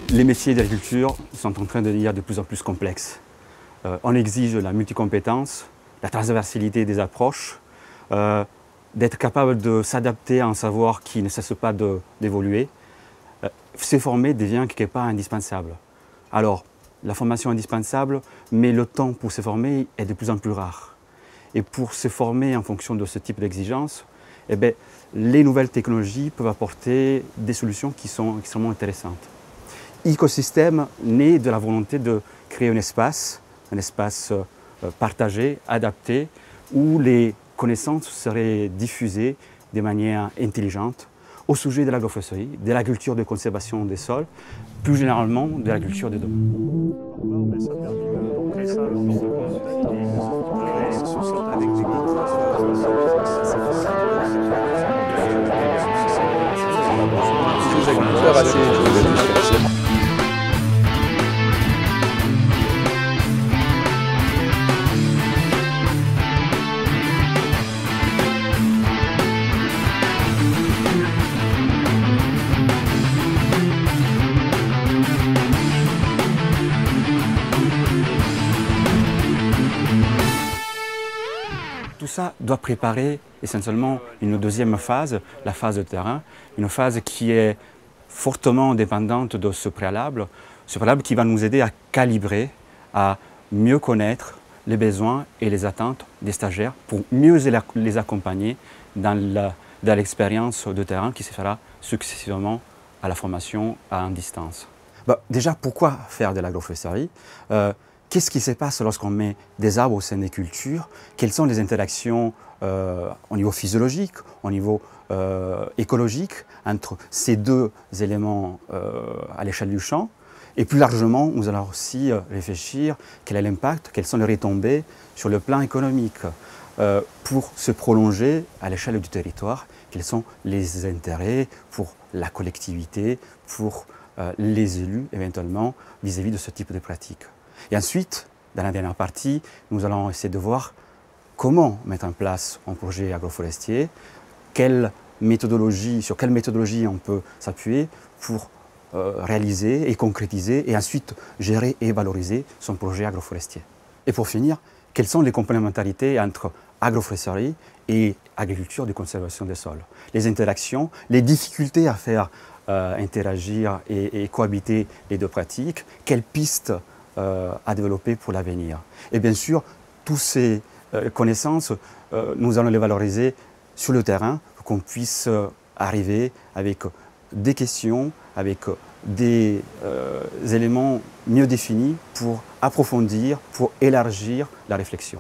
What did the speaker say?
Les métiers d'agriculture sont en train de devenir de plus en plus complexes. On exige la multicompétence, la transversalité des approches, d'être capable de s'adapter à un savoir qui ne cesse pas d'évoluer. Se former devient quelque part indispensable. Alors, la formation est indispensable, mais le temps pour se former est de plus en plus rare. Et pour se former en fonction de ce type d'exigence, eh bien, les nouvelles technologies peuvent apporter des solutions qui sont extrêmement intéressantes. Écosystème naît de la volonté de créer un espace partagé, adapté, où les connaissances seraient diffusées de manière intelligente au sujet de l'agroforesterie, de l'agriculture de conservation des sols, plus généralement de l'agriculture de demain. Tout ça doit préparer essentiellement une deuxième phase, la phase de terrain, une phase qui est fortement dépendante de ce préalable qui va nous aider à calibrer, à mieux connaître les besoins et les attentes des stagiaires pour mieux les accompagner dans l'expérience de terrain qui se fera successivement à la formation en distance. Déjà, pourquoi faire de l'agroforesterie ? Qu'est-ce qui se passe lorsqu'on met des arbres au sein des cultures? Quelles sont les interactions au niveau physiologique, au niveau écologique entre ces deux éléments à l'échelle du champ? Et plus largement, nous allons aussi réfléchir quel est l'impact, quelles sont les retombées sur le plan économique pour se prolonger à l'échelle du territoire, quels sont les intérêts pour la collectivité, pour les élus éventuellement vis-à-vis de ce type de pratique. Et ensuite, dans la dernière partie, nous allons essayer de voir comment mettre en place un projet agroforestier, sur quelle méthodologie on peut s'appuyer pour réaliser et concrétiser et ensuite gérer et valoriser son projet agroforestier. Et pour finir, quelles sont les complémentarités entre agroforesterie et agriculture de conservation des sols? Les interactions, les difficultés à faire interagir et cohabiter les deux pratiques, quelles pistes à développer pour l'avenir. Et bien sûr, toutes ces connaissances, nous allons les valoriser sur le terrain pour qu'on puisse arriver avec des questions, avec des éléments mieux définis pour approfondir, pour élargir la réflexion.